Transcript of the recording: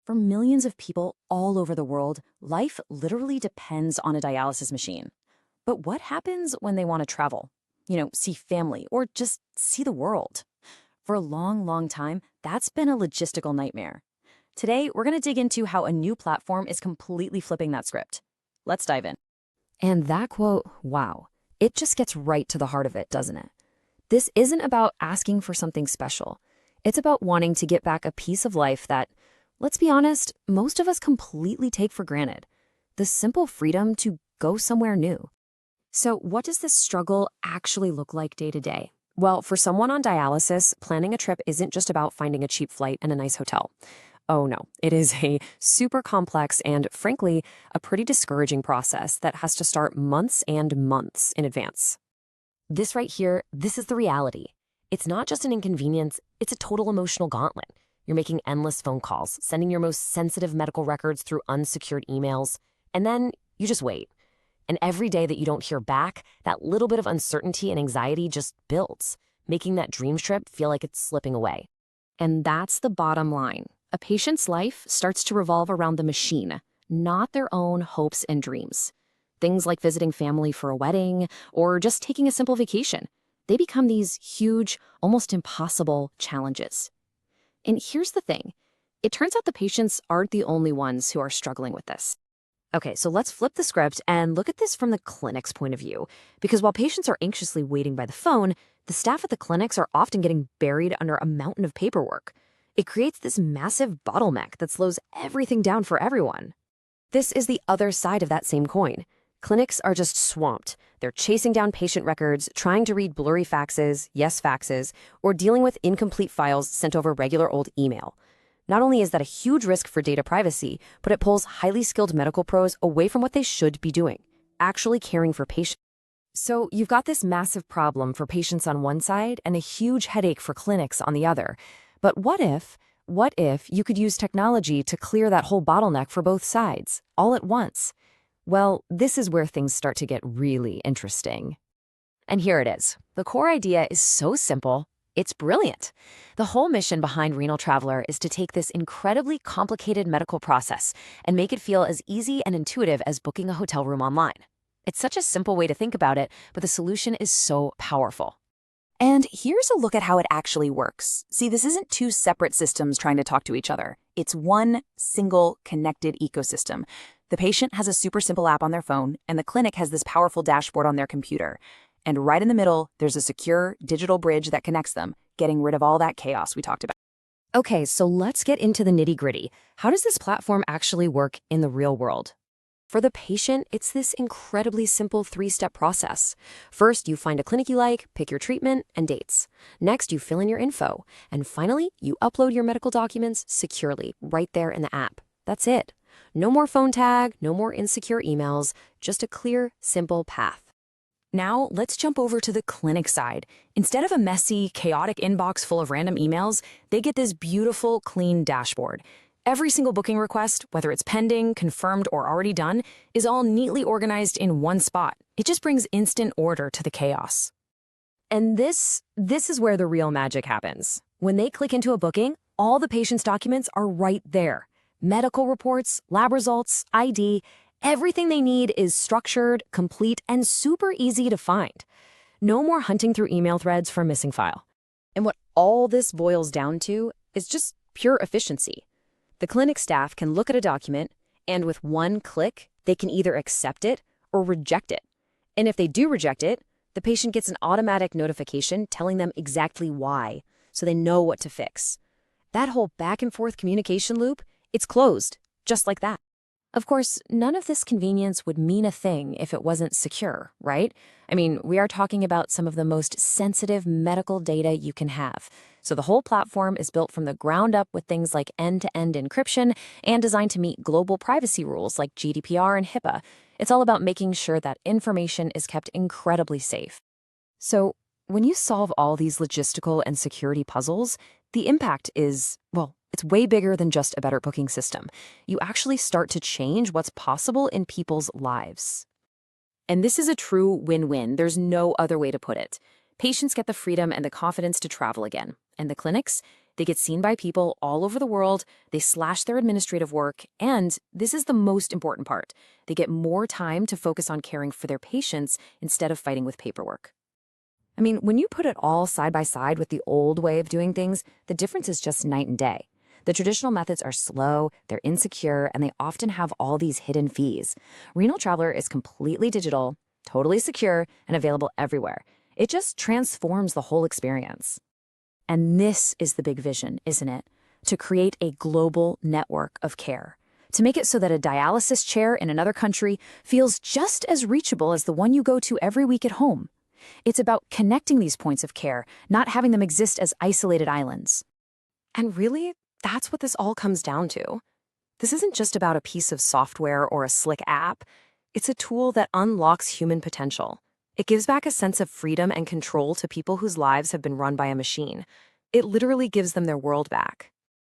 For millions of people all over the world, life literally depends on a dialysis machine. But what happens when they want to travel? See family or just see the world? For a long, long time, that's been a logistical nightmare. Today, we're going to dig into how a new platform is completely flipping that script. Let's dive in. And that quote, wow, it just gets right to the heart of it, doesn't it? This isn't about asking for something special. It's about wanting to get back a piece of life that, let's be honest, most of us completely take for granted. The simple freedom to go somewhere new. So what does this struggle actually look like day to day? Well, for someone on dialysis, planning a trip isn't just about finding a cheap flight and a nice hotel. Oh no, it is a super complex and, frankly, a pretty discouraging process that has to start months and months in advance. This right here, this is the reality. It's not just an inconvenience, it's a total emotional gauntlet. You're making endless phone calls, sending your most sensitive medical records through unsecured emails, and then you just wait. And every day that you don't hear back, that little bit of uncertainty and anxiety just builds, making that dream trip feel like it's slipping away. And that's the bottom line. A patient's life starts to revolve around the machine, not their own hopes and dreams. Things like visiting family for a wedding or just taking a simple vacation, they become these huge, almost impossible challenges. And here's the thing. It turns out the patients aren't the only ones who are struggling with this. Okay, so let's flip the script and look at this from the clinic's point of view. Because while patients are anxiously waiting by the phone, the staff at the clinics are often getting buried under a mountain of paperwork. It creates this massive bottleneck that slows everything down for everyone. This is the other side of that same coin. Clinics are just swamped. They're chasing down patient records, trying to read blurry faxes, yes faxes, or dealing with incomplete files sent over regular old email. Not only is that a huge risk for data privacy, but it pulls highly skilled medical pros away from what they should be doing, actually caring for patients. So you've got this massive problem for patients on one side and a huge headache for clinics on the other. But what if you could use technology to clear that whole bottleneck for both sides, all at once? Well, this is where things start to get really interesting. And here it is. The core idea is so simple, it's brilliant. The whole mission behind Renal Traveller is to take this incredibly complicated medical process and make it feel as easy and intuitive as booking a hotel room online. It's such a simple way to think about it, but the solution is so powerful. And here's a look at how it actually works. See, this isn't two separate systems trying to talk to each other. It's one single connected ecosystem. The patient has a super simple app on their phone, and the clinic has this powerful dashboard on their computer. And right in the middle, there's a secure digital bridge that connects them, getting rid of all that chaos we talked about. Okay, so let's get into the nitty-gritty. How does this platform actually work in the real world? For the patient, it's this incredibly simple three-step process. First, you find a clinic you like, pick your treatment and dates. Next, you fill in your info. And finally, you upload your medical documents securely right there in the app. That's it. No more phone tag, no more insecure emails, just a clear, simple path. Now, let's jump over to the clinic side. Instead of a messy, chaotic inbox full of random emails, they get this beautiful, clean dashboard. Every single booking request, whether it's pending, confirmed, or already done, is all neatly organized in one spot. It just brings instant order to the chaos. And this is where the real magic happens. When they click into a booking, all the patient's documents are right there. Medical reports, lab results, ID, everything they need is structured, complete, and super easy to find. No more hunting through email threads for a missing file. And what all this boils down to is just pure efficiency. The clinic staff can look at a document, and with one click, they can either accept it or reject it. And if they do reject it, the patient gets an automatic notification telling them exactly why, so they know what to fix. That whole back and forth communication loop, it's closed, just like that. Of course, none of this convenience would mean a thing if it wasn't secure, right? I mean, we are talking about some of the most sensitive medical data you can have. So the whole platform is built from the ground up with things like end-to-end encryption and designed to meet global privacy rules like GDPR and HIPAA. It's all about making sure that information is kept incredibly safe. So when you solve all these logistical and security puzzles, the impact is, well, it's way bigger than just a better booking system. You actually start to change what's possible in people's lives. And this is a true win-win. There's no other way to put it. Patients get the freedom and the confidence to travel again. And the clinics, They get seen by people all over the world, they slash their administrative work, and this is the most important part. They get more time to focus on caring for their patients instead of fighting with paperwork. I mean, when you put it all side by side with the old way of doing things, the difference is just night and day. The traditional methods are slow, they're insecure, and they often have all these hidden fees. Renal Traveller is completely digital, totally secure, and available everywhere. It just transforms the whole experience. And this is the big vision, isn't it? To create a global network of care. To make it so that a dialysis chair in another country feels just as reachable as the one you go to every week at home. It's about connecting these points of care, not having them exist as isolated islands. And really, that's what this all comes down to. This isn't just about a piece of software or a slick app. It's a tool that unlocks human potential. It gives back a sense of freedom and control to people whose lives have been run by a machine. It literally gives them their world back.